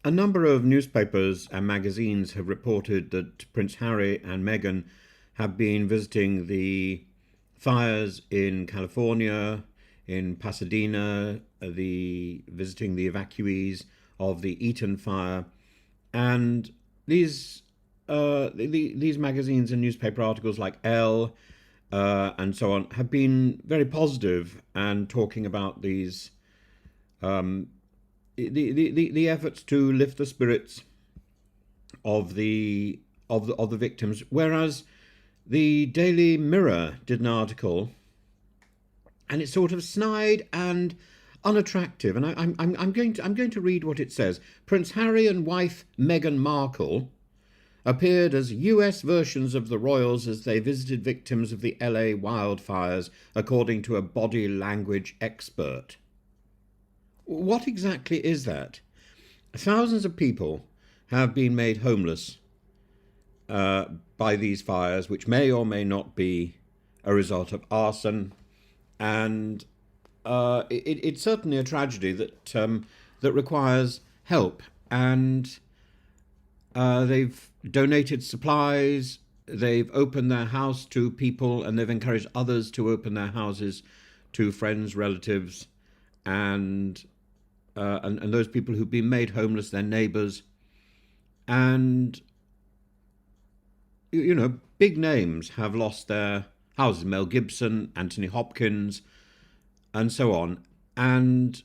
A number of newspapers and magazines have reported that Prince Harry and Meghan have been visiting the fires in California, in Pasadena, visiting the evacuees of the Eaton fire, and these these magazines and newspaper articles like Elle and so on have been very positive and talking about these the efforts to lift the spirits of the victims. Whereas the Daily Mirror did an article, and it's sort of snide and unattractive. And I'm going to read what it says. Prince Harry and wife Meghan Markle appeared as US versions of the royals as they visited victims of the LA wildfires, according to a body language expert. What exactly is that? Thousands of people have been made homeless by these fires, which may or may not be a result of arson, and it's certainly a tragedy that requires help. And they've donated supplies, they've opened their house to people, and they've encouraged others to open their houses to friends, relatives, and and those people who've been made homeless, their neighbours, and big names have lost their houses. Mel Gibson, Anthony Hopkins, and so on. And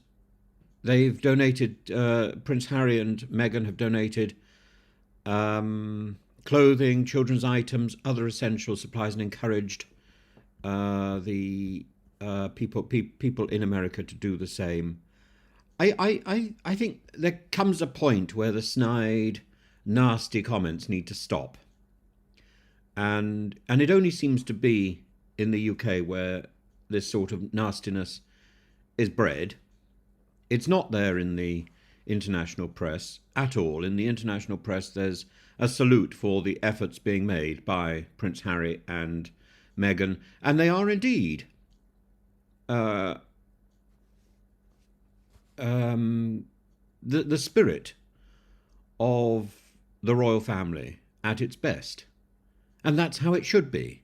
they've donated. Prince Harry and Meghan have donated clothing, children's items, other essential supplies, and encouraged the people in America to do the same. I think there comes a point where the snide, nasty comments need to stop, and it only seems to be in the UK where this sort of nastiness is bred. It's not there in the international press at all. In the international press, there's a salute for the efforts being made by Prince Harry and Meghan, and they are indeed uh, the spirit of the royal family at its best. And that's how it should be.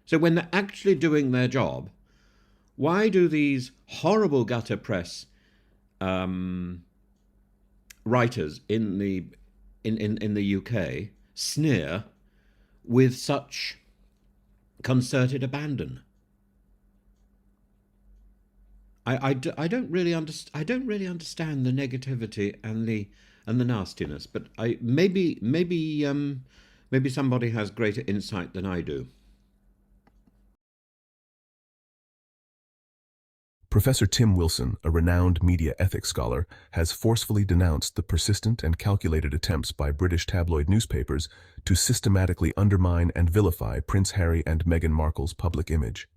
So when they're actually doing their job, why do these horrible gutter press um, writers in the UK sneer with such concerted abandon? I don't really understand the negativity and the nastiness, but maybe somebody has greater insight than I do. Professor Tim Wilson, a renowned media ethics scholar, has forcefully denounced the persistent and calculated attempts by British tabloid newspapers to systematically undermine and vilify Prince Harry and Meghan Markle's public image.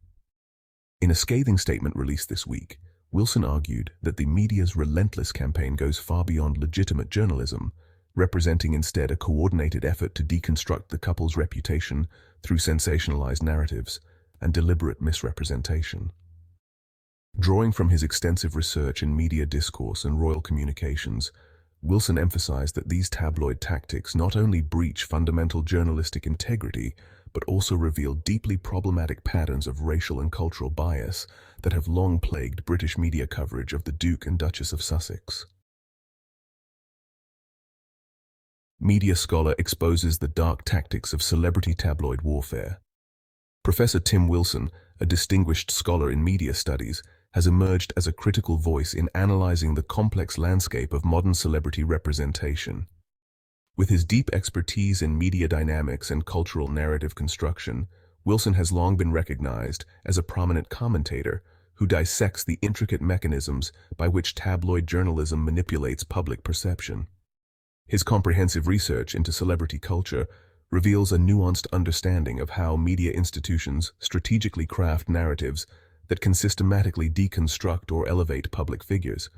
In a scathing statement released this week, Wilson argued that the media's relentless campaign goes far beyond legitimate journalism, representing instead a coordinated effort to deconstruct the couple's reputation through sensationalized narratives and deliberate misrepresentation. Drawing from his extensive research in media discourse and royal communications, Wilson emphasized that these tabloid tactics not only breach fundamental journalistic integrity, but also reveal deeply problematic patterns of racial and cultural bias that have long plagued British media coverage of the Duke and Duchess of Sussex. Media scholar exposes the dark tactics of celebrity tabloid warfare. Professor Tim Wilson, a distinguished scholar in media studies, has emerged as a critical voice in analyzing the complex landscape of modern celebrity representation. With his deep expertise in media dynamics and cultural narrative construction, Wilson has long been recognized as a prominent commentator who dissects the intricate mechanisms by which tabloid journalism manipulates public perception. His comprehensive research into celebrity culture reveals a nuanced understanding of how media institutions strategically craft narratives that can systematically deconstruct or elevate public figures,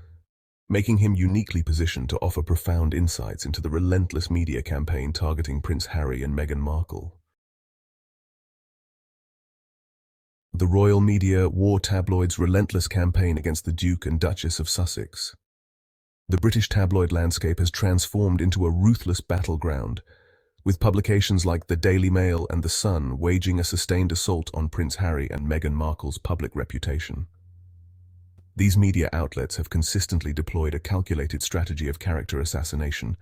making him uniquely positioned to offer profound insights into the relentless media campaign targeting Prince Harry and Meghan Markle. The royal media war tabloid's relentless campaign against the Duke and Duchess of Sussex. The British tabloid landscape has transformed into a ruthless battleground, with publications like the Daily Mail and The Sun waging a sustained assault on Prince Harry and Meghan Markle's public reputation. These media outlets have consistently deployed a calculated strategy of character assassination,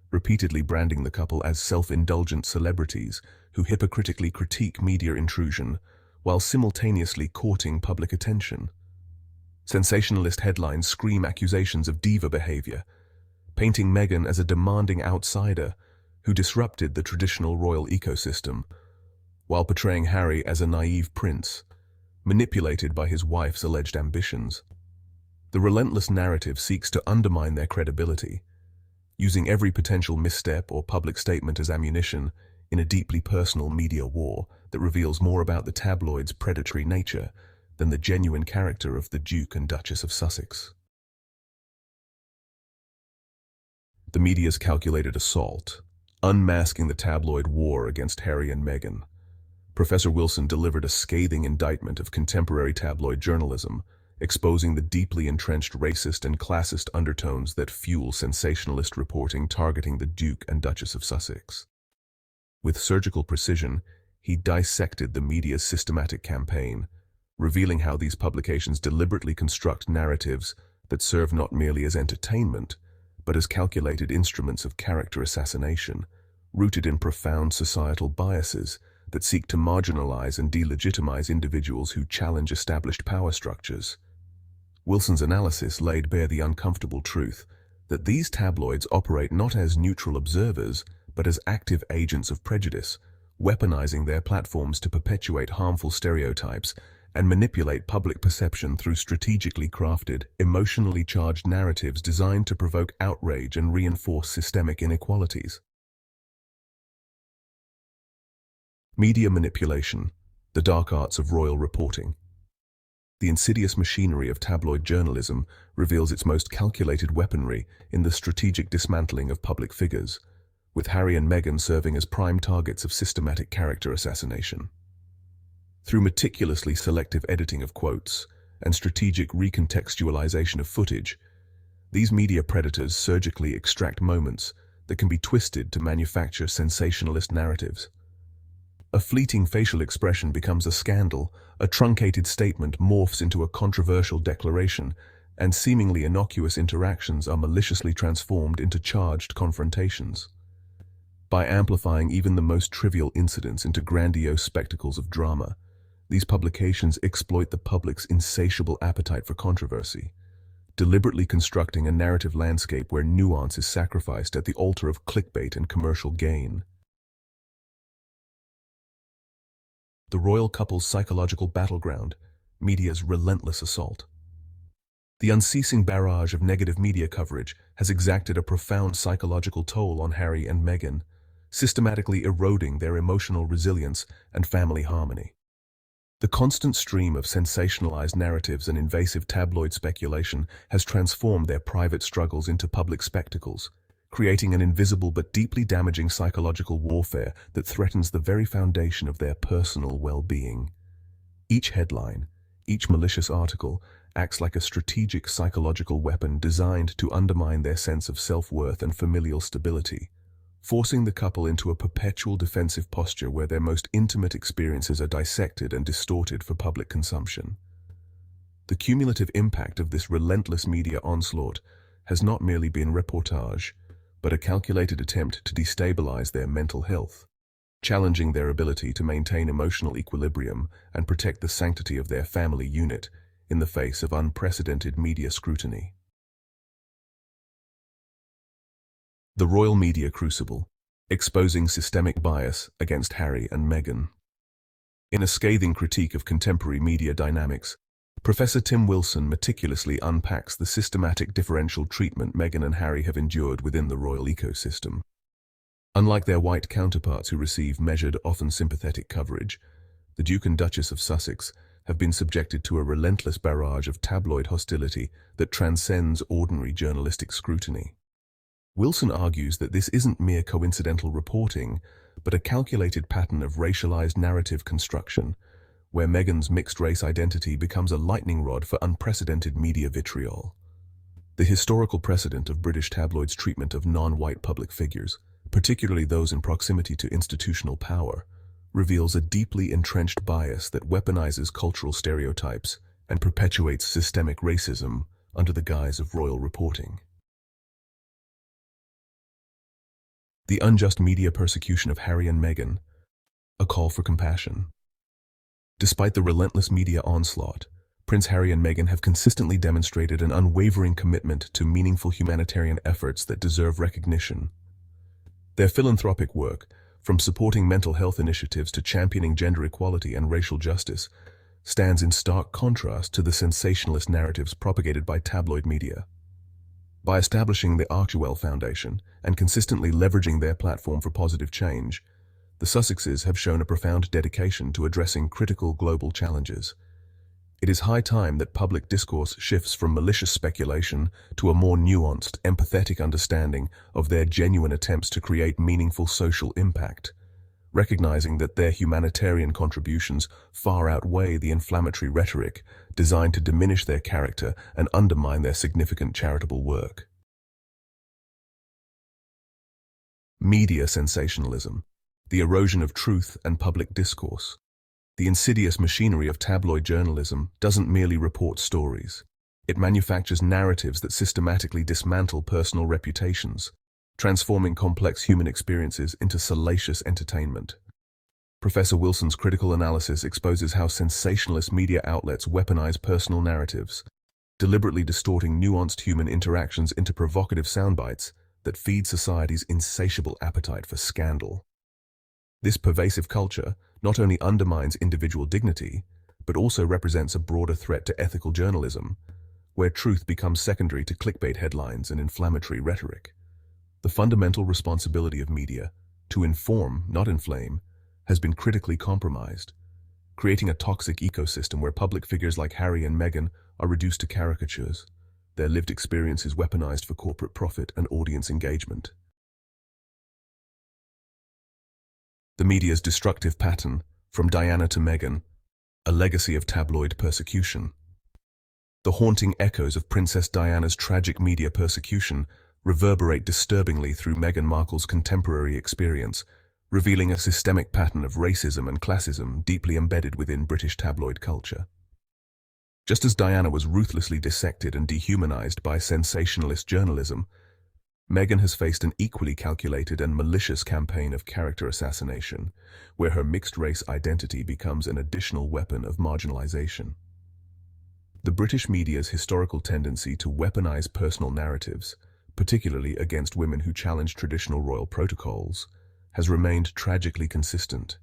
repeatedly branding the couple as self-indulgent celebrities who hypocritically critique media intrusion while simultaneously courting public attention. Sensationalist headlines scream accusations of diva behavior, painting Meghan as a demanding outsider who disrupted the traditional royal ecosystem, while portraying Harry as a naive prince, manipulated by his wife's alleged ambitions. The relentless narrative seeks to undermine their credibility, using every potential misstep or public statement as ammunition in a deeply personal media war that reveals more about the tabloid's predatory nature than the genuine character of the Duke and Duchess of Sussex. The media's calculated assault, unmasking the tabloid war against Harry and Meghan. Professor Wilson delivered a scathing indictment of contemporary tabloid journalism, exposing the deeply entrenched racist and classist undertones that fuel sensationalist reporting targeting the Duke and Duchess of Sussex. With surgical precision, he dissected the media's systematic campaign, revealing how these publications deliberately construct narratives that serve not merely as entertainment, but as calculated instruments of character assassination, rooted in profound societal biases that seek to marginalize and delegitimize individuals who challenge established power structures. Wilson's analysis laid bare the uncomfortable truth that these tabloids operate not as neutral observers, but as active agents of prejudice, weaponizing their platforms to perpetuate harmful stereotypes and manipulate public perception through strategically crafted, emotionally charged narratives designed to provoke outrage and reinforce systemic inequalities. Media manipulation, the dark arts of royal reporting. The insidious machinery of tabloid journalism reveals its most calculated weaponry in the strategic dismantling of public figures, with Harry and Meghan serving as prime targets of systematic character assassination. Through meticulously selective editing of quotes and strategic recontextualization of footage, these media predators surgically extract moments that can be twisted to manufacture sensationalist narratives. A fleeting facial expression becomes a scandal, a truncated statement morphs into a controversial declaration, and seemingly innocuous interactions are maliciously transformed into charged confrontations. By amplifying even the most trivial incidents into grandiose spectacles of drama, these publications exploit the public's insatiable appetite for controversy, deliberately constructing a narrative landscape where nuance is sacrificed at the altar of clickbait and commercial gain. The royal couple's psychological battleground, media's relentless assault. The unceasing barrage of negative media coverage has exacted a profound psychological toll on Harry and Meghan, systematically eroding their emotional resilience and family harmony. The constant stream of sensationalized narratives and invasive tabloid speculation has transformed their private struggles into public spectacles, creating an invisible but deeply damaging psychological warfare that threatens the very foundation of their personal well-being. Each headline, each malicious article, acts like a strategic psychological weapon designed to undermine their sense of self-worth and familial stability, forcing the couple into a perpetual defensive posture where their most intimate experiences are dissected and distorted for public consumption. The cumulative impact of this relentless media onslaught has not merely been reportage, but a calculated attempt to destabilize their mental health, challenging their ability to maintain emotional equilibrium and protect the sanctity of their family unit in the face of unprecedented media scrutiny. The royal media crucible, exposing systemic bias against Harry and Meghan. In a scathing critique of contemporary media dynamics, Professor Tim Wilson meticulously unpacks the systematic differential treatment Meghan and Harry have endured within the royal ecosystem. Unlike their white counterparts who receive measured, often sympathetic coverage, the Duke and Duchess of Sussex have been subjected to a relentless barrage of tabloid hostility that transcends ordinary journalistic scrutiny. Wilson argues that this isn't mere coincidental reporting, but a calculated pattern of racialized narrative construction, where Meghan's mixed-race identity becomes a lightning rod for unprecedented media vitriol. The historical precedent of British tabloids' treatment of non-white public figures, particularly those in proximity to institutional power, reveals a deeply entrenched bias that weaponizes cultural stereotypes and perpetuates systemic racism under the guise of royal reporting. The unjust media persecution of Harry and Meghan, a call for compassion. Despite the relentless media onslaught, Prince Harry and Meghan have consistently demonstrated an unwavering commitment to meaningful humanitarian efforts that deserve recognition. Their philanthropic work, from supporting mental health initiatives to championing gender equality and racial justice, stands in stark contrast to the sensationalist narratives propagated by tabloid media. By establishing the Archewell Foundation and consistently leveraging their platform for positive change, the Sussexes have shown a profound dedication to addressing critical global challenges. It is high time that public discourse shifts from malicious speculation to a more nuanced, empathetic understanding of their genuine attempts to create meaningful social impact, recognizing that their humanitarian contributions far outweigh the inflammatory rhetoric designed to diminish their character and undermine their significant charitable work. Media sensationalism, the erosion of truth and public discourse. The insidious machinery of tabloid journalism doesn't merely report stories. It manufactures narratives that systematically dismantle personal reputations, transforming complex human experiences into salacious entertainment. Professor Wilson's critical analysis exposes how sensationalist media outlets weaponize personal narratives, deliberately distorting nuanced human interactions into provocative soundbites that feed society's insatiable appetite for scandal. This pervasive culture not only undermines individual dignity, but also represents a broader threat to ethical journalism, where truth becomes secondary to clickbait headlines and inflammatory rhetoric. The fundamental responsibility of media, to inform, not inflame, has been critically compromised, creating a toxic ecosystem where public figures like Harry and Meghan are reduced to caricatures, their lived experiences weaponized for corporate profit and audience engagement. The media's destructive pattern, from Diana to Meghan, a legacy of tabloid persecution. The haunting echoes of Princess Diana's tragic media persecution reverberate disturbingly through Meghan Markle's contemporary experience, revealing a systemic pattern of racism and classism deeply embedded within British tabloid culture. Just as Diana was ruthlessly dissected and dehumanized by sensationalist journalism, Meghan has faced an equally calculated and malicious campaign of character assassination, where her mixed-race identity becomes an additional weapon of marginalization. The British media's historical tendency to weaponize personal narratives, particularly against women who challenge traditional royal protocols, has remained tragically consistent,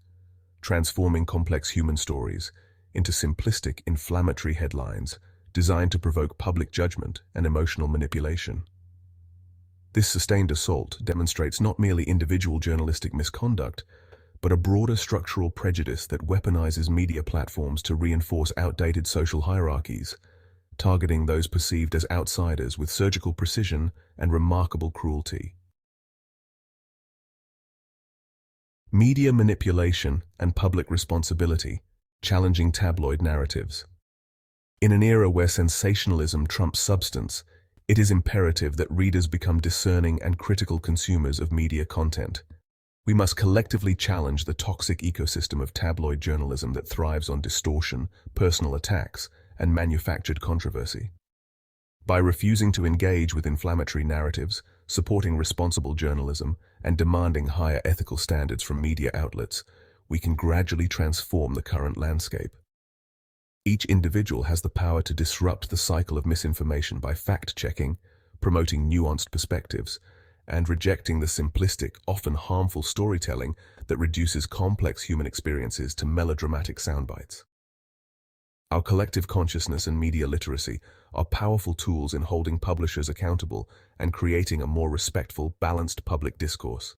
transforming complex human stories into simplistic, inflammatory headlines designed to provoke public judgment and emotional manipulation. This sustained assault demonstrates not merely individual journalistic misconduct, but a broader structural prejudice that weaponizes media platforms to reinforce outdated social hierarchies, targeting those perceived as outsiders with surgical precision and remarkable cruelty. Media manipulation and public responsibility, challenging tabloid narratives. In an era where sensationalism trumps substance, it is imperative that readers become discerning and critical consumers of media content. We must collectively challenge the toxic ecosystem of tabloid journalism that thrives on distortion, personal attacks, and manufactured controversy. By refusing to engage with inflammatory narratives, supporting responsible journalism, and demanding higher ethical standards from media outlets, we can gradually transform the current landscape. Each individual has the power to disrupt the cycle of misinformation by fact-checking, promoting nuanced perspectives, and rejecting the simplistic, often harmful storytelling that reduces complex human experiences to melodramatic soundbites. Our collective consciousness and media literacy are powerful tools in holding publishers accountable and creating a more respectful, balanced public discourse.